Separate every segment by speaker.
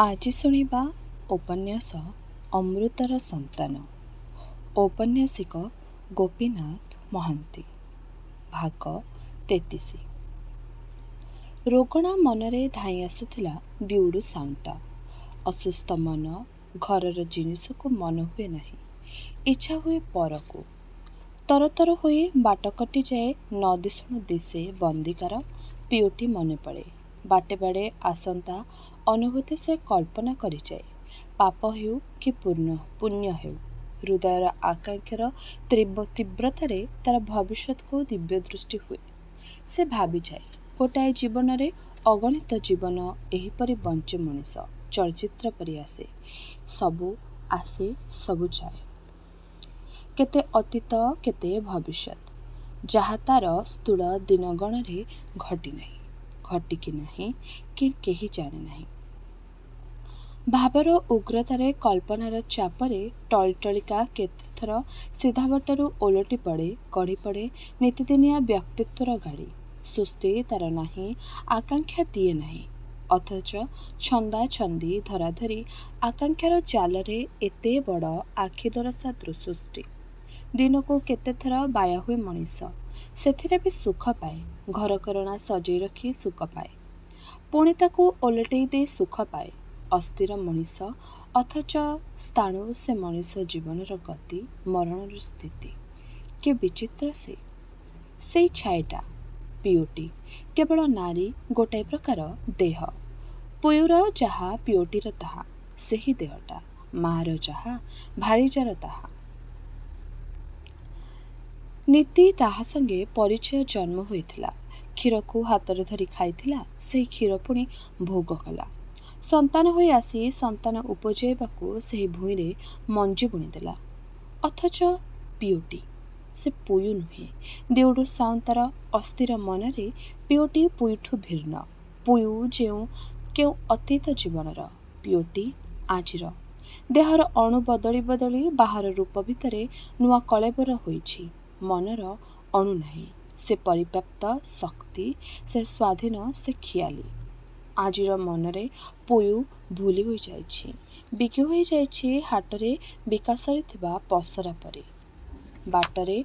Speaker 1: ଆଜି ଶୁଣିବା ଉପନ୍ୟାସ ଅମୃତର ସନ୍ତାନ। ଔପନ୍ୟାସିକ ଗୋପୀନାଥ ମହାନ୍ତି। ଭାଗ 33। ରୋଗଣା ମନରେ ଧାଇଁ ଆସୁଥିଲା ଦିଉଡୁ ସାଉଁତା। ଅସୁସ୍ଥ ମନ, ଘରର ଜିନିଷକୁ ମନ ହୁଏ ନାହିଁ। ଇଚ୍ଛା ହୁଏ ପରକୁ। ତରତର ହୋଇ ବାଟ କଟିଯାଏ ନ ଦିଶୁଣୁ ଦିଶେ ବନ୍ଦିକାର ପିଉଟି ମନେ ପଡ଼େ। ବାଟେ ବାଡ଼େ ଆସନ୍ତା ଅନୁଭୂତି ସେ କଳ୍ପନା କରିଯାଏ। ପାପ ହେଉ କି ପୁଣ୍ୟ ହେଉ, ହୃଦୟର ଆକାଂକ୍ଷାର ତୀବ୍ରତାରେ ତାର ଭବିଷ୍ୟତକୁ ଦିବ୍ୟ ଦୃଷ୍ଟି ହୁଏ। ସେ ଭାବିଯାଏ, ଗୋଟାଏ ଜୀବନରେ ଅଗଣିତ ଜୀବନ ଏହିପରି ବଞ୍ଚେ ମଣିଷ। ଚଳଚ୍ଚିତ୍ର ପରି ଆସେ, ସବୁ ଆସେ, ସବୁ ଯାଏ। କେତେ ଅତୀତ, କେତେ ଭବିଷ୍ୟତ, ଯାହା ତାର ସ୍ଥୂଳ ଦିନଗଣରେ ଘଟି ନାହିଁ, ଘଟିକି ନାହିଁ, କି କେହି ଜାଣେ ନାହିଁ। ଭାବର ଉଗ୍ରତାରେ, କଳ୍ପନାର ଚାପରେ ଟଳିଟଳିକା କେତେଥର ସିଧାବାଟରୁ ଓଲଟି ପଡ଼େ, ଗଡ଼ି ପଡ଼େ ନିତିଦିନିଆ ବ୍ୟକ୍ତିତ୍ୱର ଗାଡ଼ି। ସୁସ୍ଥି ତାର ନାହିଁ, ଆକାଂକ୍ଷା ଦିଏ ନାହିଁ। ଅଥଚ ଛନ୍ଦାଛନ୍ଦି ଧରାଧରି ଆକାଂକ୍ଷାର ଜାଲରେ ଏତେ ବଡ଼ ଆଖିଦରସା ସୃଷ୍ଟି। ଦିନକୁ କେତେଥର ବାୟା ହୁଏ ମଣିଷ, ସେଥିରେ ବି ସୁଖ ପାଏ। ଘରକରଣା ସଜେଇ ରଖି ସୁଖ ପାଏ, ପୁଣି ତାକୁ ଓଲଟେଇ ଦେଇ ସୁଖ ପାଏ। ଅସ୍ଥିର ମଣିଷ, ଅଥଚ ସ୍ଥାଣୁ ସେ ମଣିଷ ଜୀବନର ଗତି, ମରଣର ସ୍ଥିତି। କି ବିଚିତ୍ର ସେ! ସେଇ ଛାଏଟା, ପିଉଟି, କେବଳ ନାରୀ, ଗୋଟାଏ ପ୍ରକାର ଦେହ। ପୁୟୁର ଯାହା, ପିଉଟିର ତାହା। ସେହି ଦେହଟା, ମା'ର ଯାହା, ଭାରିଯାର ତାହା। ନିତି ତାହା ସଙ୍ଗେ ପରିଚୟ ଜନ୍ମ ହୋଇଥିଲା। କ୍ଷୀରକୁ ହାତରେ ଧରି ଖାଇଥିଲା, ସେହି କ୍ଷୀର ପୁଣି ଭୋଗ କଲା। ସନ୍ତାନ ହୋଇ ଆସି ସନ୍ତାନ ଉପଜେଇବାକୁ ସେହି ଭୂଇଁରେ ମଞ୍ଜି ବୁଣିଦେଲା। ଅଥଚ ପିଉଟି, ସେ ପୁୟୁ ନୁହେଁ। ଦିଉଡୁ ସାଉନ୍ତାର ଅସ୍ଥିର ମନରେ ପିଉଟି ପୁୟୁଠୁ ଭିନ୍ନ। ପୁୟୁ କେଉଁ ଅତୀତ ଜୀବନର, ପିଉଟି ଆଜିର। ଦେହର ଅଣୁ ବଦଳି ବଦଳି ବାହାର ରୂପ ଭିତରେ ନୂଆ କଳେବର ହୋଇଛି। ମନର ଅଣୁ ନାହିଁ, ସେ ପରିବ୍ୟାପ୍ତ ଶକ୍ତି, ସେ ସ୍ୱାଧୀନ, ସେ ଖିଆଲି। ଆଜିର ମନରେ ପୁୟୁ ଭୁଲି ହୋଇଯାଇଛି, ବିକି ହୋଇଯାଇଛି ହାଟରେ ବିକା ସରିଥିବା ପସରା ପରି। ବାଟରେ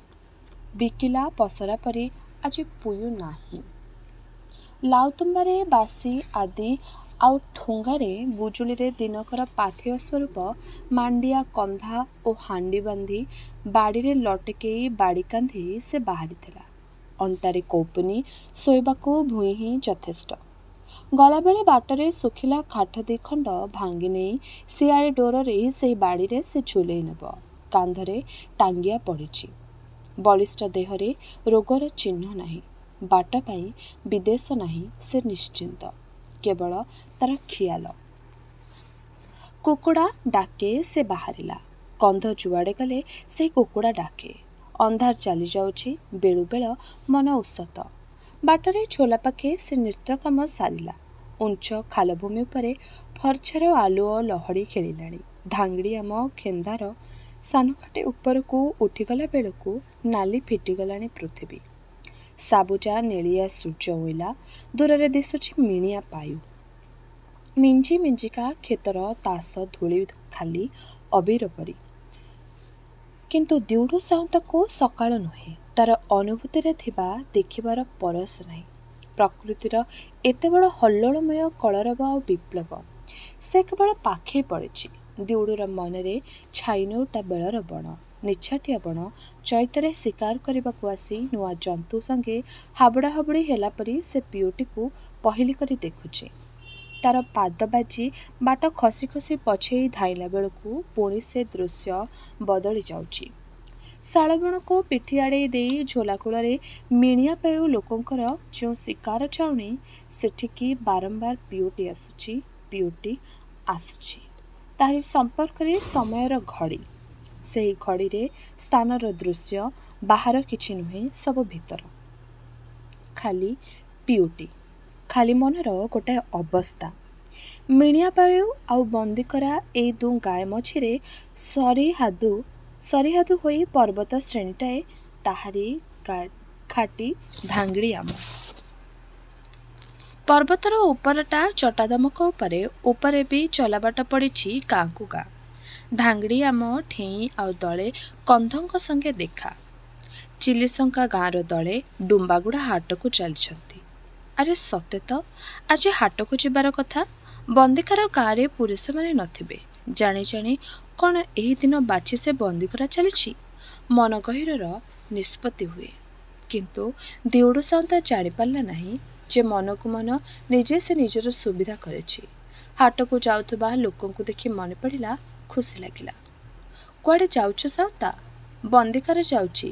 Speaker 1: ବିକିଲା ପସରା ପରି ଆଜି ପୁୟୁ ନାହିଁ। ଲାଉତୁମ୍ବାରେ ବାସି ଆଦି ଆଉ ଠୁଙ୍ଗାରେ ବୁଜୁଳିରେ ଦିନକର ପାଥେୟ ସ୍ୱରୂପ ମାଣ୍ଡିଆ କନ୍ଧା ଓ ହାଣ୍ଡି ବାନ୍ଧି ବାଡ଼ିରେ ଲଟକେଇ ବାଡ଼ି କାନ୍ଧି ସେ ବାହାରିଥିଲା। ଅଣ୍ଟାରେ କୌପୁନୀ, ଶୋଇବାକୁ ଭୂଇଁ ହିଁ ଯଥେଷ୍ଟ। ଗଲାବେଳେ ବାଟରେ ଶୁଖିଲା କାଠ ଦିଖଣ୍ଡ ଭାଙ୍ଗି ନେଇ ଶିଆଳି ଡୋରରେ ସେହି ବାଡ଼ିରେ ସେ ଝୁଲେଇ ନେବ। କାନ୍ଧରେ ଟାଙ୍ଗିଆ ପଡ଼ିଛି। ବଳିଷ୍ଠ ଦେହରେ ରୋଗର ଚିହ୍ନ ନାହିଁ। ବାଟ ପାଇଁ ବିଦେଶ ନାହିଁ, ସେ ନିଶ୍ଚିନ୍ତ। କେବଳ ତାର ଖିଆଲ। କୁକୁଡ଼ା ଡାକେ ସେ ବାହାରିଲା। କନ୍ଧ ଯୁଆଡ଼େ ଗଲେ ସେହି କୁକୁଡ଼ା ଡାକେ। ଅନ୍ଧାର ଚାଲିଯାଉଛି, ବେଳୁବେଳ ମନ ଉଷତ। ବାଟରେ ଝୋଲା ପାଖେ ସେ ନିତ୍ୟକର୍ମ ସାରିଲା। ଉଞ୍ଚ ଖାଲଭୂମି ଉପରେ ଫର୍ଚ୍ଚାର ଆଲୁଅ ଲହଡ଼ି ଖେଳିଲାଣି। ଧାଙ୍ଗିଡ଼ିଆମ ଖେନ୍ଦାର ସାନଘାଟି ଉପରକୁ ଉଠିଗଲା ବେଳକୁ ନାଲି ଫିଟିଗଲାଣି ପୃଥିବୀ। ସବୁଜା ନେଳିଆ ସୂର୍ଯ୍ୟ ଉଇଁଲା। ଦୂରରେ ଦିଶୁଛି ମିଣିଆ ପାୟୁ। ମିଞ୍ଜି ମିଞ୍ଜିକା କ୍ଷେତର ତାସ ଧୂଳି ଖାଲି ଅବିର ପରି। କିନ୍ତୁ ଦିଉଡୁ ସାଉନ୍ତକୁ ସକାଳ ନୁହେଁ, ତାର ଅନୁଭୂତିରେ ଥିବା ଦେଖିବାର ପରଶ ନାହିଁ। ପ୍ରକୃତିର ଏତେ ବଡ଼ ହଲ୍ଲୋଳମୟ କଳରବ ଆଉ ବିପ୍ଳବ ସେ କେବଳ ପାଖେଇ ପଡ଼ିଛି। ଦିଉଡୁର ମନରେ ଛାଇ ନେଉଟା ବେଳର ବଣ, ନିଛାଟିଆ ବଣ। ଚୈତରେ ଶିକାର କରିବାକୁ ଆସି ନୂଆ ଜନ୍ତୁ ସଙ୍ଗେ ହାବୁଡ଼ା ହାବୁଡ଼ି ହେଲା ପରି ସେ ପିଉଟିକୁ ପହିଲି କରି ଦେଖୁଛି। ତାର ପାଦ ବାଜି ବାଟ ଖସି ଖସି ପଛେଇ ଧାଇଁଲା ବେଳକୁ ପୁଣି ସେ ଦୃଶ୍ୟ ବଦଳି ଯାଉଛି। ଶାଳବଣକୁ ପିଠି ଆଡ଼େଇ ଦେଇ ଝୋଲାକୂଳରେ ମିଣିଆ ପାୟୁ ଲୋକଙ୍କର ଯେଉଁ ଶିକାର ଚାଉଣି, ସେଠିକି ବାରମ୍ବାର ପିଉଟି ଆସୁଛି, ପିଉଟି ଆସୁଛି। ତାହାରି ସମ୍ପର୍କରେ ସମୟର ଘଡ଼ି। ସେହି ଘଡ଼ିରେ ସ୍ଥାନର ଦୃଶ୍ୟ, ବାହାର କିଛି ନୁହେଁ, ସବୁ ଭିତର। ଖାଲି ପିଉଟି, ଖାଲି ମନର ଗୋଟାଏ ଅବସ୍ଥା। ମିଣିଆ ପାୟୁ ଆଉ ବନ୍ଦିକରା ଏଇ ଦୁ ଗାଁ ମଝିରେ ସରିହାଦୁ ହୋଇ ପର୍ବତ ଶ୍ରେଣୀଟାଏ, ତାହାରି ଘାଟି ଧାଙ୍ଗିଡ଼ିଆମ। ପର୍ବତର ଉପରଟା ଚଟାଦମକ ଉପରେ ବି ଚଲାବାଟ ପଡ଼ିଛି ଗାଁକୁ ଗାଁ। ଧାଙ୍ଗଡ଼ି ଆମ ଠେଇଁ ଆଉ ଦଳେ କନ୍ଧଙ୍କ ସଙ୍ଗେ ଦେଖା। ଚିଲିଶଙ୍କା ଗାଁର ଦଳେ ଡୁମ୍ବାଗୁଡ଼ା ହାଟକୁ ଚାଲିଛନ୍ତି। ଆରେ ସତେ ତ, ଆଜି ହାଟକୁ ଯିବାର କଥା। ବନ୍ଦିକାର ଗାଁରେ ପୁରୁଷମାନେ ନଥିବେ ଜାଣି ଜାଣି କ'ଣ ଏହି ଦିନ ବାଛି ସେ ବନ୍ଦିକରା ଚାଲିଛି? ମନ ଗହୀରର ନିଷ୍ପତ୍ତି ହୁଏ। କିନ୍ତୁ ଦିଉଡୁ ସାଉନ୍ତା ଜାଣିପାରିଲା ନାହିଁ ଯେ ମନକୁ ମନ ନିଜେ ସେ ନିଜର ସୁବିଧା କରିଛି। ହାଟକୁ ଯାଉଥିବା ଲୋକଙ୍କୁ ଦେଖି ମନେ ପଡ଼ିଲା, ଖୁସି ଲାଗିଲା। କୁଆଡ଼େ ଯାଉଛ ସାଉନ୍ତା? ବନ୍ଦିକାର ଯାଉଛି।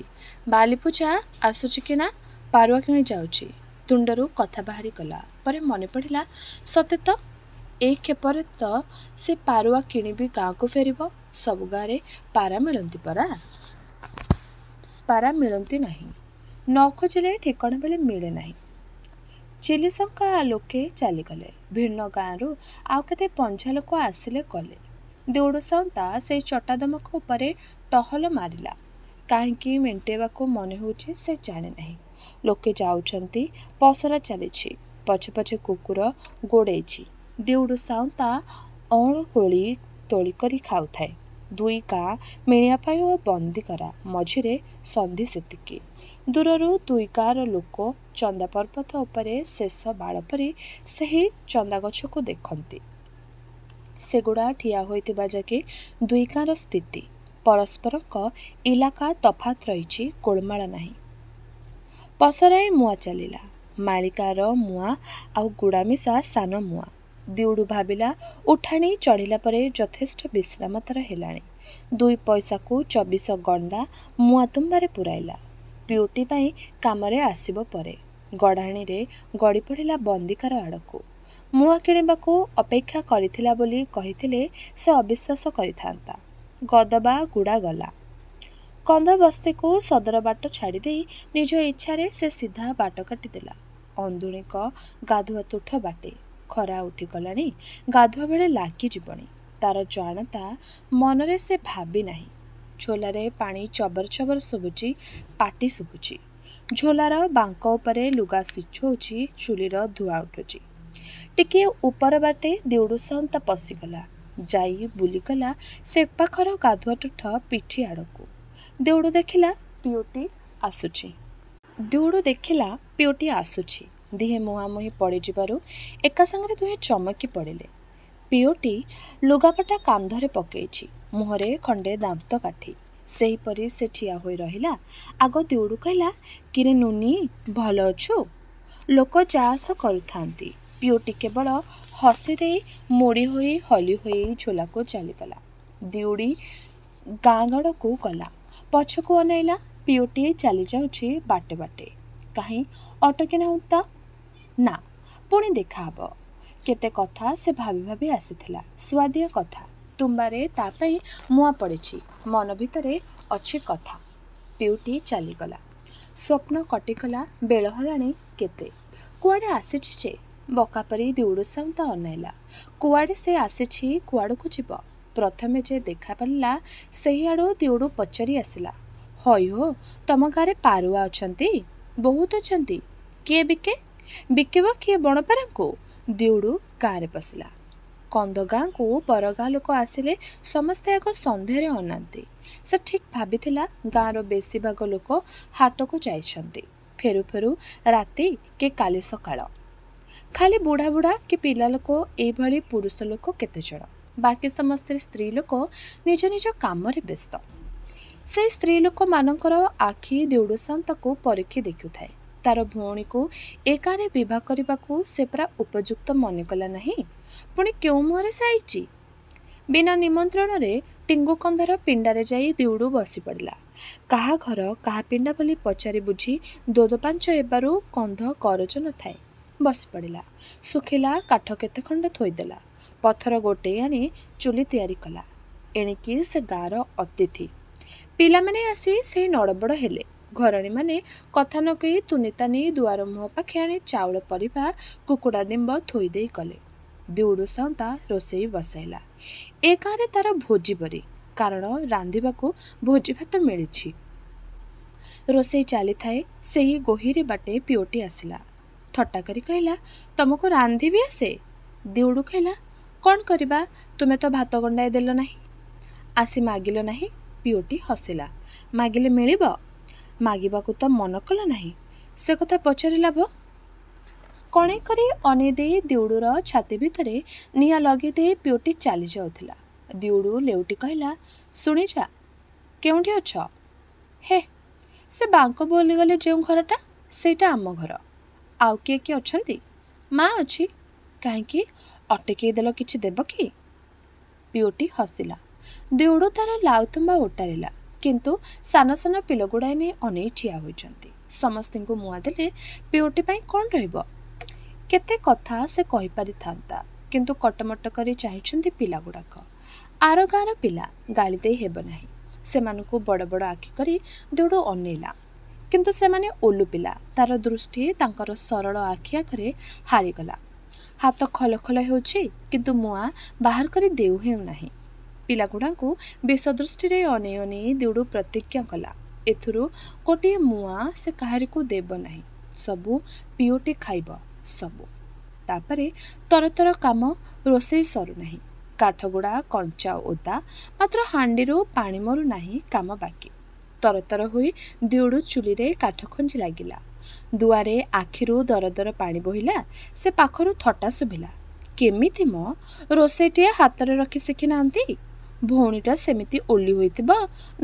Speaker 1: ବାଲିପୂଜା ଆସୁଛି କି ନା, ପାରୁଆ କିଣି ଯାଉଛି। ତୁଣ୍ଡରୁ କଥା ବାହାରି ଗଲା ପରେ ମନେ ପଡ଼ିଲା, ସତେ ତ, ଏଇ କ୍ଷେପରେ ତ ସେ ପାରୁଆ କିଣିବି ଗାଁକୁ ଫେରିବ। ସବୁ ଗାଁରେ ପାରା ମିଳନ୍ତି ପରା। ପାରା ମିଳନ୍ତି ନାହିଁ, ନ ଖୋଜିଲେ ଠିକଣା ବେଳେ ମିଳେ ନାହିଁ। ଚିଲିଶଙ୍କା ଲୋକେ ଚାଲିଗଲେ। ଭିନ୍ନ ଗାଁରୁ ଆଉ କେତେ ପଞ୍ଝା ଲୋକ ଆସିଲେ ଗଲେ। ଦିଉଡୁ ସାଉନ୍ତା ସେଇ ଚଟାଦମକ ଉପରେ ଟହଲ ମାରିଲା। କାହିଁକି ମେଣ୍ଟେଇବାକୁ ମନେ ହେଉଛି ସେ ଜାଣେ ନାହିଁ। ଲୋକେ ଯାଉଛନ୍ତି, ପସରା ଚାଲିଛି, ପଛେ ପଛେ କୁକୁର ଗୋଡ଼େଇଛି। ଦିଉଡୁ ସାଉନ୍ତା ଅଁଳ କୋଳି ତୋଳି କରି ଖାଉଥାଏ। ଦୁଇ ଗାଁ ମିଳିବା ପାଇଁ ଓ ବନ୍ଦିକରା ମଝିରେ ସନ୍ଧି ସେତିକି। ଦୂରରୁ ଦୁଇ ଗାଁର ଲୋକ ଚନ୍ଦା ପର୍ବତ ଉପରେ ଶେଷ ବାଳ ପରି ସେହି ଚନ୍ଦାଗଛକୁ ଦେଖନ୍ତି। ସେଗୁଡ଼ା ଠିଆ ହୋଇଥିବା ଯାକେ ଦୁଇ ଗାଁର ସ୍ଥିତି। ପରସ୍ପରଙ୍କ ଇଲାକା ତଫାତ୍ ରହିଛି, ଗୋଳମାଳ ନାହିଁ। ପସରାଏ ମୁଆଁ ଚାଲିଲା। ମାଳିକାର ମୁଆଁ ଆଉ ଗୁଡ଼ାମିଶା ସାନ ମୁଆଁ। ଦିଉଡୁ ଭାବିଲା, ଉଠାଣି ଚଢ଼ିଲା ପରେ ଯଥେଷ୍ଟ ବିଶ୍ରାମ ତାର ହେଲାଣି। 2 ପଇସାକୁ 24 ଗଣ୍ଡା ମୁଆଁ ତୁମ୍ବାରେ ପୁରାଇଲା। ପିଉଟି ପାଇଁ କାମରେ ଆସିବ ପରେ। ଗଡ଼ାଣିରେ ଗଡ଼ି ପଡ଼ିଲା ବନ୍ଦିକାର ଆଡ଼କୁ। ମୁଆଁ କିଣିବାକୁ ଅପେକ୍ଷା କରିଥିଲା ବୋଲି କହିଥିଲେ ସେ ଅବିଶ୍ୱାସ କରିଥାନ୍ତା। ଗଦବା ଗୁଡ଼ା ଗଲା। କନ୍ଧ ବସ୍ତିକୁ ସଦର ବାଟ ଛାଡ଼ିଦେଇ ନିଜ ଇଚ୍ଛାରେ ସେ ସିଧା ବାଟ କାଟିଦେଲା ଅନ୍ଧୁଣିଙ୍କ ଗାଧୁଆ ତୁଠ ବାଟେ। ଖରା ଉଠିଗଲାଣି, ଗାଧୁଆ ବେଳେ ଲାଗିଯିବଣି। ତାର ଜାଣତା ମନରେ ସେ ଭାବି ନାହିଁ। ଝୋଲାରେ ପାଣି ଚବର ଚବର ଶୁଭୁଛି, ପାଟି ଶୁଭୁଛି। ଝୋଲାର ବାଙ୍କ ଉପରେ ଲୁଗା ସିଝଉଛି, ଚୁଲିର ଧୂଆଁ ଉଠୁଛି। ଟିକିଏ ଉପର ବାଟେ ଦିଉଡୁ ସାଉନ୍ତା ପଶିଗଲା। ଯାଇ ବୁଲିଗଲା ସେ ପାଖର ଗାଧୁଆ ତୁଠ ପିଠି ଆଡ଼କୁ। ଦିଉଡୁ ଦେଖିଲା ପିଉଟି ଆସୁଛି। ଦିହେଁ ମୁହାଁମୁହିଁ ପଡ଼ିଯିବାରୁ ଏକା ସାଙ୍ଗରେ ଦୁହେଁ ଚମକି ପଡ଼ିଲେ। ପିଉଟି ଲୁଗାପଟା କାନ୍ଧରେ ପକେଇଛି, ମୁହଁରେ ଖଣ୍ଡେ ଦାନ୍ତ କାଠି। ସେହିପରି ସେ ଠିଆ ହୋଇ ରହିଲା। ଆଗ ଦିଉଡୁ କହିଲା, କିରେ ନୁନି, ଭଲ ଅଛୁ? ଲୋକ ଯା ଆସ କରୁଥାନ୍ତି। ପିଉଟି କେବଳ ହସି ଦେଇ ମୋଡ଼ି ହୋଇ ହଲି ହୋଇ ଝୋଲାକୁ ଚାଲିଗଲା। ଦିଉଡ଼ି ଗାଁ ଗଡ଼କୁ ଗଲା। ପଛକୁ ଅନେଇଲା। ପିଉଟି ଚାଲିଯାଉଛି ବାଟେ ବାଟେ। କାହିଁ ଅଟକି ନାହୁଁ ତ? ନା, ପୁଣି ଦେଖାହବ। କେତେ କଥା ସେ ଭାବି ଭାବି ଆସିଥିଲା, ସୁଆଦିଆ କଥା। ତୁମ୍ବାରେ ତା ପାଇଁ ମୁଆଁ ପଡ଼ିଛି, ମନ ଭିତରେ ଅଛି କଥା। ପିଉଟି ଚାଲିଗଲା। ସ୍ୱପ୍ନ କଟିଗଲା। ବେଳ ହେଲାଣି କେତେ। କୁଆଡ଼େ ଆସିଛି ଯେ? ବକା ପରି ଦିଉଡୁ ସାଉନ୍ତା ଅନାଇଲା। କୁଆଡ଼େ ସେ ଆସିଛି, କୁଆଡ଼କୁ ଯିବ? ପ୍ରଥମେ ଯେ ଦେଖା ପାରିଲା ସେହିଆଡ଼ୁ ଦିଉଡୁ ପଚାରି ଆସିଲା, ହଇ ହୋ, ତମ ଗାଁରେ ପାରୁଆ ଅଛନ୍ତି? ବହୁତ ଅଛନ୍ତି। କିଏ ବିକେ? ବିକିବ କିଏ ବଣପାରାଙ୍କୁ? ଦିଉଡୁ ଗାଁରେ ପଶିଲା। କନ୍ଧ ଗାଁକୁ ପରଗାଁ ଲୋକ ଆସିଲେ ସମସ୍ତେ ଆଗ ସନ୍ଧ୍ୟାରେ ଅନାନ୍ତି। ସେ ଠିକ୍ ଭାବିଥିଲା ଗାଁର ବେଶୀ ଭାଗ ଲୋକ ହାଟକୁ ଯାଇଛନ୍ତି। ଫେରୁ ଫେରୁ ରାତି କି କାଲି ସକାଳ। ଖାଲି ବୁଢ଼ା ବୁଢ଼ା କି ପିଲା ଲୋକ, ଏଇଭଳି ପୁରୁଷ ଲୋକ କେତେଜଣ। ବାକି ସମସ୍ତେ ସ୍ତ୍ରୀ ଲୋକ ନିଜ ନିଜ କାମରେ ବ୍ୟସ୍ତ। ସେଇ ସ୍ତ୍ରୀ ଲୋକମାନଙ୍କର ଆଖି ଦିଉଡୁ ସାଉନ୍ତାକୁ ପରୀକ୍ଷି ଦେଖୁଥାଏ। ତାର ଭଉଣୀକୁ ଏ ଗାଁରେ ବିବାହ କରିବାକୁ ସେ ପୁରା ଉପଯୁକ୍ତ ମନେ କଲା ନାହିଁ। ପୁଣି କେଉଁ ମୁହଁରେ ସେ ଆଇଛି? ବିନା ନିମନ୍ତ୍ରଣରେ ଟିଙ୍ଗୁ କନ୍ଧର ପିଣ୍ଡାରେ ଯାଇ ଦିଉଡୁ ବସି ପଡ଼ିଲା। କାହା ଘର କାହା ପିଣ୍ଡା ବୋଲି ପଚାରି ବୁଝି ଦୋଦପାଞ୍ଚ ହେବାରୁ କନ୍ଧ କରଜ ନଥାଏ। ବସି ପଡ଼ିଲା। ଶୁଖିଲା କାଠ କେତେ ଖଣ୍ଡ ଥୋଇଦେଲା। ପଥର ଗୋଟେଇ ଆଣି ଚୁଲି ତିଆରି କଲା। ଏଣିକି ସେ ଗାଁର ଅତିଥି। ପିଲାମାନେ ଆସି ସେଇ ନଡ଼ବଡ଼ ହେଲେ। ଘରଣୀମାନେ କଥା ନ କହି ତୁନିତାନି ଦୁଆର ମୁହଁ ପାଖେ ଆଣି ଚାଉଳ ପରିବା, କୁକୁଡ଼ା ଡିମ୍ବ ଥୋଇ ଦେଇ ଗଲେ। ଦିଉଡୁ ସାଉନ୍ତା ରୋଷେଇ ବସାଇଲା। ଏ ଗାଁରେ ତାର ଭୋଜି ପରି, କାରଣ ରାନ୍ଧିବାକୁ ଭୋଜି ଭାତ ମିଳିଛି। ରୋଷେଇ ଚାଲିଥାଏ। ସେହି ଗୋହିରୀ ବାଟେ ପିଉଟି ଆସିଲା। ଥଟ୍ଟା କରି କହିଲା, ତମକୁ ରାନ୍ଧି ବି ଆସେ? ଦିଉଡ଼ୁ କହିଲା, କ'ଣ କରିବା, ତୁମେ ତ ଭାତ ଗଣ୍ଡାଏ ଦେଲ ନାହିଁ, ଆସି ମାଗିଲ ନାହିଁ। ପିଓଟି ହସିଲା, ମାଗିଲେ ମିଳିବ? ମାଗିବାକୁ ତ ମନ କଲ ନାହିଁ, ସେ କଥା ପଚାରି ଲାଭ? କଣେ କରି ଅନେଇ ଦେଇ ଦିଉଡ଼ୁର ଛାତି ଭିତରେ ନିଆଁ ଲଗେଇ ଦେଇ ପିଓଟି ଚାଲି ଯାଉଥିଲା। ଦିଉଡ଼ୁ ଲେଉଟି କହିଲା, ଶୁଣିଯା, କେଉଁଠି ଅଛ? ହେ, ସେ ବାଙ୍କ ବୁଲିଗଲେ ଯେଉଁ ଘରଟା, ସେଇଟା ଆମ ଘର। ଆଉ କିଏ କିଏ ଅଛନ୍ତି? ମା ଅଛି। କାହିଁକି, ଅଟକେଇ ଦେଲ, କିଛି ଦେବ କି? ପିଓଟି ହସିଲା। ଦିଉଡ଼ୁ ତାର ଲାଉତୁମ୍ବା ଓଟାରିଲା, କିନ୍ତୁ ସାନ ସାନ ପିଲଗୁଡ଼ାଏ ନେଇ ଅନେଇ ଠିଆ ହୋଇଛନ୍ତି। ସମସ୍ତଙ୍କୁ ମୁଆଁ ଦେଲେ ପିଓଟି ପାଇଁ କ'ଣ ରହିବ? କେତେ କଥା ସେ କହିପାରିଥାନ୍ତା, କିନ୍ତୁ କଟମଟ କରି ଚାହିଁଛନ୍ତି ପିଲାଗୁଡ଼ାକ। ଆର ଗାଁର ପିଲା, ଗାଳି ଦେଇ ହେବ ନାହିଁ। ସେମାନଙ୍କୁ ବଡ଼ ବଡ଼ ଆଖି କରି ଦିଉଡ଼ୁ ଅନେଇଲା, କିନ୍ତୁ ସେମାନେ ଓଲୁ ପିଲା। ତାର ଦୃଷ୍ଟି ତାଙ୍କର ସରଳ ଆଖି ଆଗରେ ହାରିଗଲା। ହାତ ଖଲ ଖଲ ହେଉଛି, କିନ୍ତୁ ମୁଆଁ ବାହାର କରି ଦେଉ ହେଉନାହିଁ। ପିଲାଗୁଡ଼ାଙ୍କୁ ବିଷ ଦୃଷ୍ଟିରେ ଅନେଇ ଅନେଇ ଦିଉଡ଼ୁ ପ୍ରତିଜ୍ଞା କଲା, ଏଥିରୁ ଗୋଟିଏ ମୁଆଁ ସେ କାହାରିକୁ ଦେବ ନାହିଁ। ସବୁ ପିଓଟି ଖାଇବ, ସବୁ। ତାପରେ ତରତର କାମ, ରୋଷେଇ ସରୁନାହିଁ। କାଠଗୁଡ଼ା କଞ୍ଚା ଓଦା, ମାତ୍ର ହାଣ୍ଡିରୁ ପାଣି ମରୁ ନାହିଁ, କାମ ବାକି। ତରତର ହୋଇ ଦିଉଡ଼ୁ ଚୁଲିରେ କାଠ ଖଞ୍ଜି ଲାଗିଲା। ଦୁଆରେ ଆଖିରୁ ଦରଦର ପାଣି ବୋହିଲା। ସେ ପାଖରୁ ଥଟ୍ଟା ଶୁଭିଲା, କେମିତି ମ, ରୋଷେଇଟିଏ ହାତରେ ରଖି ଶିଖିନାହାନ୍ତି? ଭଉଣୀଟା ସେମିତି ଓଲି ହୋଇଥିବ,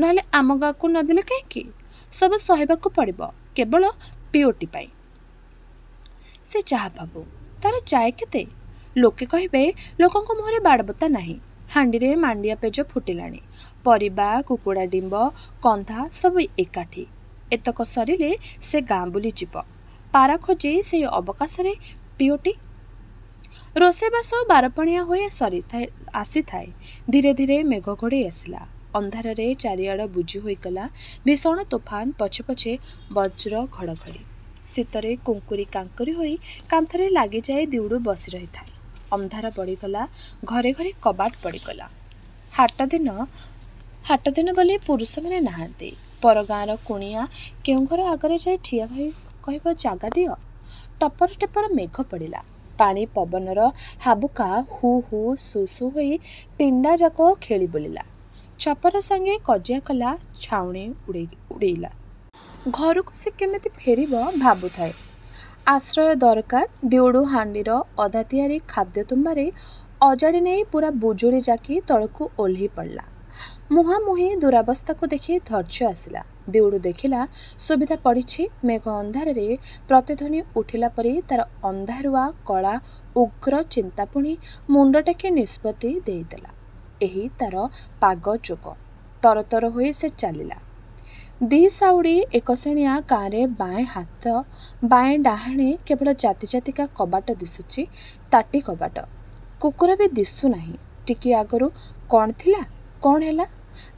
Speaker 1: ନହେଲେ ଆମ ଗାଁକୁ ନଦେଲେ କାହିଁକି? ସବୁ ସହିବାକୁ ପଡ଼ିବ କେବଳ ପିଓଟି ପାଇଁ। ସେ ଯାହା ଭାବୁ, ତାର ଯାଏ କେତେ? ଲୋକେ କହିବେ ଲୋକଙ୍କ ମୁହଁରେ ବାଡ଼ବତା ନାହିଁ। ହାଣ୍ଡିରେ ମାଣ୍ଡିଆ ପେଜ ଫୁଟିଲାଣି, ପରିବା, କୁକୁଡ଼ା ଡିମ୍ବ, କନ୍ଥା ସବୁ ଏକାଠି। ଏତକ ସରିଲେ ସେ ଗାଁ ବୁଲିଯିବ। ପାରା ଖୋଜି ସେଇ ଅବକାଶରେ ପିଓଟି। ରୋଷେଇବାସ ବାରପଣିଆ ହୋଇ ଆସିଥାଏ। ଧୀରେ ଧୀରେ ମେଘ ଘୋଡ଼େଇ ଆସିଲା। ଅନ୍ଧାରରେ ଚାରିଆଡ଼ ବୁଜି ହୋଇଗଲା। ଭୀଷଣ ତୋଫାନ, ପଛେ ପଛେ ବଜ୍ର ଘଡ଼ଘଡ଼ି। ଶୀତରେ କୁଙ୍କୁରି କାଙ୍କୁରି ହୋଇ କାନ୍ଥରେ ଲାଗିଯାଇ ଦିଉଡ଼ୁ ବସି ରହିଥାଏ। ଅନ୍ଧାର ପଡ଼ିଗଲା, ଘରେ ଘରେ କବାଟ ପଡ଼ିଗଲା। ହାଟ ଦିନ ବୋଲି ପୁରୁଷମାନେ ନାହାନ୍ତି। ପର ଗାଁର କୁଣିଆ କେଉଁ ଘର ଆଗରେ ଯାଇ ଠିଆ ହୋଇ କହିବ, ଜାଗା ଦିଅ। ଟପର ଟପର ମେଘ ପଡ଼ିଲା। ପାଣି ପବନର ହାବୁକା ହୁ ହୁ ସୁ ସୁ ହୋଇ ପିଣ୍ଡାଯାକ ଖେଳି ବୁଲିଲା। ଚପର ସାଙ୍ଗେ କଜିଆ କଲା, ଛାଉଣି ଉଡ଼େଇଲା। ଘରକୁ ସେ କେମିତି ଫେରିବ ଭାବୁଥାଏ। ଆଶ୍ରୟ ଦରକାର। ଦିଉଡ଼ୁ ହାଣ୍ଡିର ଅଧା ତିଆରି ଖାଦ୍ୟ ତୁମ୍ବାରେ ଅଜାଡ଼ି ନେଇ ପୁରା ବୁଜୁଳି ଜାକି ତଳକୁ ଓହ୍ଲେଇ ପଡ଼ିଲା। ମୁହାଁମୁହିଁ ଦୁରାବସ୍ଥାକୁ ଦେଖି ଧୈର୍ଯ୍ୟ ଆସିଲା। ଦିଉଡ଼ୁ ଦେଖିଲା, ସୁବିଧା ପଡ଼ିଛି। ମେଘ ଅନ୍ଧାରରେ ପ୍ରତିଧ୍ୱନି ଉଠିଲା ପରି ତାର ଅନ୍ଧାରୁଆ କଳା ଉଗ୍ର ଚିନ୍ତା ପୁଣି ମୁଣ୍ଡ ଟେକି ନିଷ୍ପତ୍ତି ଦେଇଦେଲା। ଏହି ତାର ପାଗ ଯୋଗ। ତରତର ହୋଇ ସେ ଚାଲିଲା। ଦିସାଉଡ଼ି ଏକଶ୍ରେଣିଆ ଗାଁରେ ବାଏଁ ଡାହାଣେ କେବଳ ଜାତି ଜାତିକା କବାଟ ଦିଶୁଛି, ତାଟି କବାଟ। କୁକୁର ବି ଦିଶୁନାହିଁ। ଟିକିଏ ଆଗରୁ କ'ଣ ଥିଲା, କ'ଣ ହେଲା?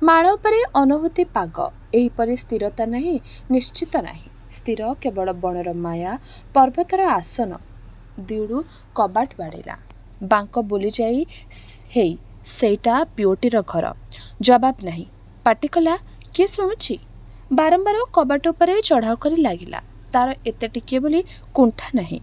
Speaker 1: ମାଳ ଉପରେ ଅନୁଭୂତି ପାଗ। ଏହିପରି ସ୍ଥିରତା ନାହିଁ, ନିଶ୍ଚିତ ନାହିଁ। ସ୍ଥିର କେବଳ ବଣର ମାୟା, ପର୍ବତର ଆସନ। ଦିଉଡ଼ୁ କବାଟ ବାଡ଼େଇଲା। ବାଙ୍କ ବୁଲିଯାଇ, ହେଇ, ସେଇଟା ପିଓଟିର ଘର। ଜବାବ ନାହିଁ। ପାଟି କଲା, କିଏ ଶୁଣୁଛି? ବାରମ୍ବାର କବାଟ ଉପରେ ଚଢ଼ାଉ କରି ଲାଗିଲା। ତାର ଏତେ ଟିକିଏ ବୋଲି କୁଣ୍ଠା ନାହିଁ।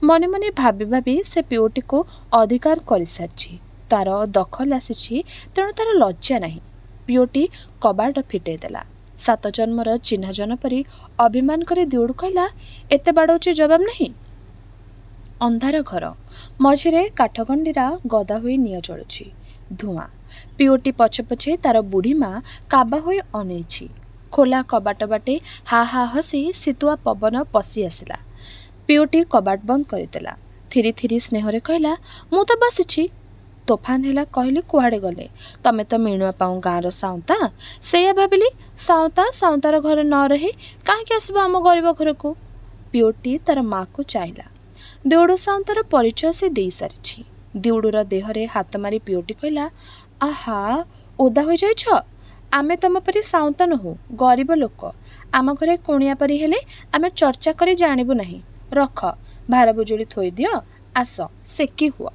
Speaker 1: ମନେ ମନେ ଭାବି ଭାବି ସେ ପିଓଟିକୁ ଅଧିକାର କରିସାରିଛି। ତାର ଦଖଲ ଆସିଛି, ତେଣୁ ତାର ଲଜ୍ଜା ନାହିଁ। ପିଓଟି କବାଟ ଫିଟେଇ ଦେଲା। 7 ଜନ୍ମର ଚିହ୍ନା ଜନ ପରି ଅଭିମାନ କରି ଦିଉଡ଼ୁ କହିଲା, ଏତେ ବାଡ଼ଉଛି, ଜବାବ ନାହିଁ? ଅନ୍ଧାର ଘର ମଝିରେ କାଠଗଣ୍ଡିରା ଗଦା ହୋଇ ନିଆଁ ଜଳୁଛି, ଧୂଆଁ। ପିଓଟି ପଛେ ପଛେ ତାର ବୁଢ଼ୀ ମା କାବା ହୋଇ ଅନେଇଛି। ଖୋଲା କବାଟ ବାଟେ ହା ହା ହସି ଶୀତୁଆ ପବନ ପଶି ଆସିଲା। ପିଓଟି କବାଟ ବନ୍ଦ କରିଦେଲା। ଥିରି ଥିରି ସ୍ନେହରେ କହିଲା, ମୁଁ ତ ବସିଛି। ତୋଫାନ ହେଲା, କହିଲି, କୁଆଡ଼େ ଗଲେ? ତମେ ତ ମିଣୁଆ ପାଉଁ ଗାଁର ସାଉଁତା। ସେଇଆ ଭାବିଲି, ସାଉଁତାର ଘରେ ନ ରହି କାହିଁକି ଆସିବ ଆମ ଗରିବ ଘରକୁ? ପିଓଟି ତାର ମା'କୁ ଚାହିଁଲା। ଦିଉଡ଼ୁ ସାଉଁତାର ପରିଚୟ ସେ ଦେଇସାରିଛି। ଦିଉଡ଼ୁର ଦେହରେ ହାତ ମାରି ପିଓଟି କହିଲା, ଆହା, ଓଦା ହୋଇଯାଇଛ? ଆମେ ତମ ପରି ସାଉଁତା ନୋହୁଁ, ଗରିବ ଲୋକ। ଆମ ଘରେ କୁଣିଆ ପରି ହେଲେ ଆମେ ଚର୍ଚ୍ଚା କରି ଜାଣିବୁ ନାହିଁ। ରଖ, ଭାର ବୁଜୁଳି ଥୋଇଦିଅ, ଆସ, ସେକି ହୁଅ।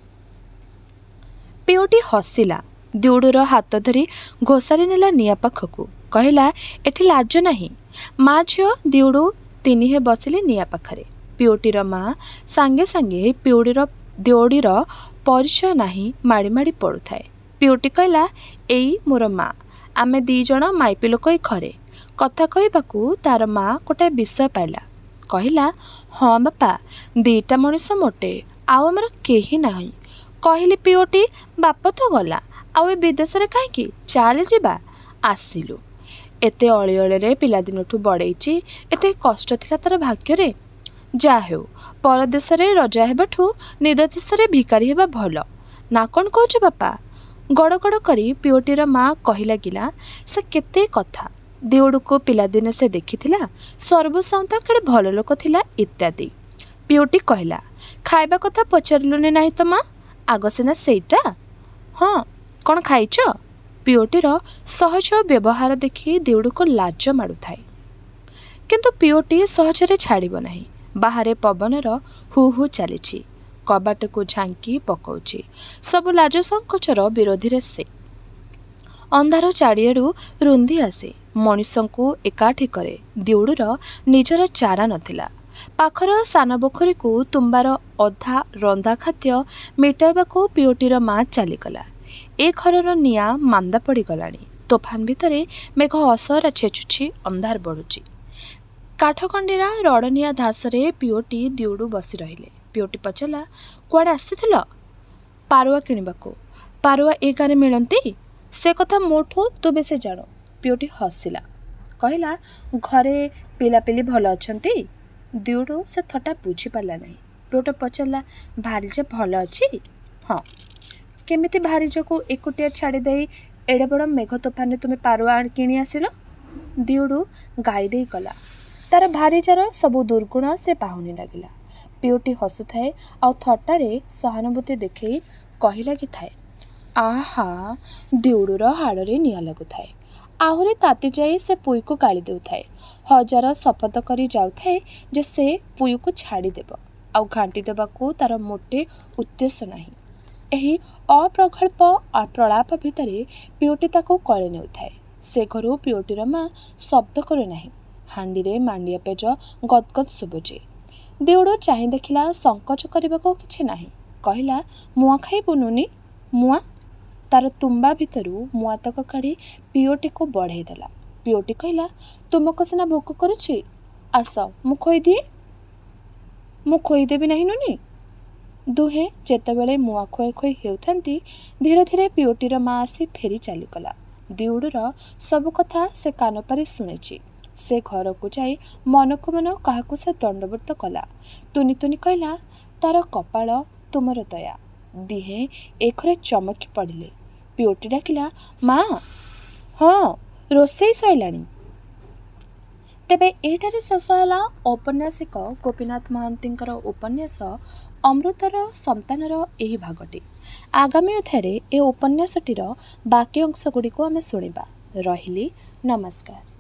Speaker 1: ପିଓଟି ହସିଲା। ଦିଉଡ଼ୁର ହାତ ଧରି ଘୋଷାରି ନେଲା ନିଆଁ ପାଖକୁ। କହିଲା, ଏଠି ଲାଜ ନାହିଁ। ମା ଝିଅ ଦିଉଡ଼ୁ ତିନିହେଁ ବସିଲେ ନିଆଁ ପାଖରେ। ପିଉଟିର ମା ସାଙ୍ଗେ ସାଙ୍ଗେ ଦେଉଡ଼ିର ପରିଚୟ ନାହିଁ ମାଡ଼ି ମାଡ଼ି ପଡ଼ୁଥାଏ। ପିଉଟି କହିଲା, ଏଇ ମୋର ମା, ଆମେ 2 ଜଣ ମାଇପି ଲୋକ ଏ ଘରେ। କଥା କହିବାକୁ ତାର ମା ଗୋଟାଏ ବିଷୟ ପାଇଲା। କହିଲା, ହଁ ବାପା, 2ଟା ମଣିଷ ମୋଟେ, ଆଉ ଆମର କେହି ନାହିଁ। କହିଲି, ପିଉଟି, ବାପ ତ ଗଲା, ଆଉ ଏ ବିଦେଶରେ କାହିଁକି? ଚାଲେ ଯିବା। ଆସିଲୁ। ଏତେ ଅଳିଅଳିରେ ପିଲାଦିନଠୁ ବଢ଼େଇଛି, ଏତେ କଷ୍ଟ ଥିଲା ତାର ଭାଗ୍ୟରେ। ଯାହା ହେଉ, ପରଦେଶରେ ରଜା ହେବାଠୁ ନିଜ ଦେଶରେ ଭିକାରୀ ହେବା ଭଲ ନା, କ'ଣ କହୁଛ ବାପା? ଗଡ଼ ଗଡ଼ କରି ପିଉଟିର ମା କହି ଲାଗିଲା, ସେ କେତେ କଥା। ଦେଉଡ଼କୁ ପିଲାଦିନେ ସେ ଦେଖିଥିଲା, ସର୍ବସାଉଁତା କେଡ଼େ ଭଲ ଲୋକ ଥିଲା ଇତ୍ୟାଦି। ପିଉଟି କହିଲା, ଖାଇବା କଥା ପଚାରିଲୁନି ନାହିଁ ତ ମା, ଆଗ ସିନା ସେଇଟା। ହଁ, କ'ଣ ଖାଇଛ? ପିଉଟିର ସହଜ ବ୍ୟବହାର ଦେଖି ଦେଉଡ଼କୁ ଲାଜ ମାଡ଼ୁଥାଏ। କିନ୍ତୁ ପିଉଟି ସହଜରେ ଛାଡ଼ିବ ନାହିଁ। ବାହାରେ ପବନର ହୁ ହୁ ଚାଲିଛି। କବାଟକୁ ଝାଙ୍କି ପକାଉଛି। ସବୁ ଲାଜ ସଂକୋଚର ବିରୋଧୀରେ ସେ। ଅନ୍ଧାର ଚାରିଆଡ଼ୁ ରୁନ୍ଧି ଆସେ, ମଣିଷଙ୍କୁ ଏକାଠି କରେ। ଦେଉଡ଼ର ନିଜର ଚାରା ନଥିଲା। ପାଖର ସାନ ପୋଖରୀକୁ ତୁମ୍ବାର ଅଧା ରନ୍ଧା ଖାଦ୍ୟ ମେଟାଇବାକୁ ପିଉଟିର ମା ଚାଲିଗଲା। ଏ ଘରର ନିଆଁ ମାନ୍ଦା ପଡ଼ିଗଲାଣି। ତୋଫାନ ଭିତରେ ମେଘ ଅସହରା ଛେଚୁଛି, ଅନ୍ଧାର ବଢ଼ୁଛି। କାଠକଣ୍ଡିରା ରଡ଼ନିଆ ଧାସରେ ପିଉଟି ଦେଉଡ଼ୁ ବସି ରହିଲେ। ପିଉଟି ପଚାରିଲା, କୁଆଡ଼େ ଆସିଥିଲ? ପାରୁଆ କିଣିବାକୁ। ପାରୁଆ ଏ ଗାଁରେ ମିଳନ୍ତି? ସେ କଥା ମୋଠୁ ତୁ ବେଶୀ ଜାଣୁ। ପିଉଟି ହସିଲା। କହିଲା, ଘରେ ପିଲାପିଲି ଭଲ ଅଛନ୍ତି? ଦେଉଡ଼ୁ ସେ ଥଟ୍ଟା ବୁଝିପାରିଲା ନାହିଁ। ପିଉଟି ପଚାରିଲା, ଭାରିଜା ଭଲ ଅଛି? ହଁ। କେମିତି ଭାରିଜାକୁ ଏକୁଟିଆ ଛାଡ଼ିଦେଇ ଏଡ଼େ ବଡ଼ ମେଘ ତୋଫାନରେ ତୁମେ ପାରୁଆ କିଣି ଆସିଲ? ଦେଉଡ଼ୁ ଗାଇ ଦେଇ କଲା। ତାର ଭାରିଜାର ସବୁ ଦୁର୍ଗୁଣ ସେ ପାହୁନି ଲାଗିଲା। ପିଉଟି ହସୁଥାଏ, ଆଉ ଥଟ୍ଟାରେ ସହାନୁଭୂତି ଦେଖେଇ କହି ଲାଗିଥାଏ, ଆହା, ଦେଉଡ଼ୁର ହାଡ଼ରେ ନିଆଁ ଲାଗୁଥାଏ। ଆହୁରି ତାତି ଯାଇ ସେ ପୁଇକୁ ଗାଳି ଦେଉଥାଏ। ହଜାର ଶପଥ କରି ଯାଉଥାଏ ଯେ ସେ ପୁଇକୁ ଛାଡ଼ିଦେବ, ଆଉ ଘାଣ୍ଟି ଦେବାକୁ ତାର ମୋଟେ ଉଦ୍ଦେଶ୍ୟ ନାହିଁ। ଏହି ଅପ୍ରଗଳ୍ପ ପ୍ରଳାପ ଭିତରେ ପିଉଟି ତାକୁ କଳି ନେଉଥାଏ। ସେ ଘରୁ ପିଉଟିର ମା ଶବ୍ଦ କରେ ନାହିଁ। ହାଣ୍ଡିରେ ମାଣ୍ଡିଆ ପେଜ ଗଦଗଦ ଶୁଭୁଛି। ଦେଉଡ଼ ଚାହିଁ ଦେଖିଲା, ସଂକୋଚ କରିବାକୁ କିଛି ନାହିଁ। କହିଲା, ମୁଆଁ ଖାଇବୁନୁନି? ମୁଆଁ? ତାର ତୁମ୍ବା ଭିତରୁ ମୁଆଁତକ କାଢ଼ି ପିଉଟିକୁ ବଢ଼େଇ ଦେଲା। ପିଉଟି କହିଲା, ତୁମକୁ ସିନା ଭୋକ କରୁଛି, ଆସ ମୁଁ ଖୋଇଦିଏ। ମୁଁ ଖୋଇଦେବି ନାହିଁ ନୁନି। ଦୁହେଁ ଯେତେବେଳେ ମୁଆଁ ଖୋଇ ଖୋଇ ହେଉଥାନ୍ତି, ଧୀରେ ଧୀରେ ପିଉଟିର ମା ଆସି ଫେରି ଚାଲିଗଲା। ଦେଉଡ଼ର ସବୁ କଥା ସେ କାନ ପାରି ଶୁଣିଛି। ସେ ଘରକୁ ଯାଇ ମନକୁ ମନ କାହାକୁ ସେ ଦଣ୍ଡବତ କଲା। ତୁନି ତୁନି କହିଲା, ତାର କପାଳ, ତୁମର ଦୟା। ଦିହେଁ ଏ ଘରେ ଚମକି ପଡ଼ିଲେ। ପିଉଟି ଡାକିଲା, ମା। ହଁ, ରୋଷେଇ ସଇଲାଣି। ତେବେ ଏଇଠାରେ ଶେଷ ହେଲା ଔପନ୍ୟାସିକ ଗୋପୀନାଥ ମହାନ୍ତିଙ୍କର ଉପନ୍ୟାସ ଅମୃତର ସନ୍ତାନର ଏହି ଭାଗଟି। ଆଗାମୀ ଅଧ୍ୟାୟରେ ଏ ଉପନ୍ୟାସଟିର ବାକି ଅଂଶଗୁଡ଼ିକୁ ଆମେ ଶୁଣିବା। ରହିଲି, ନମସ୍କାର।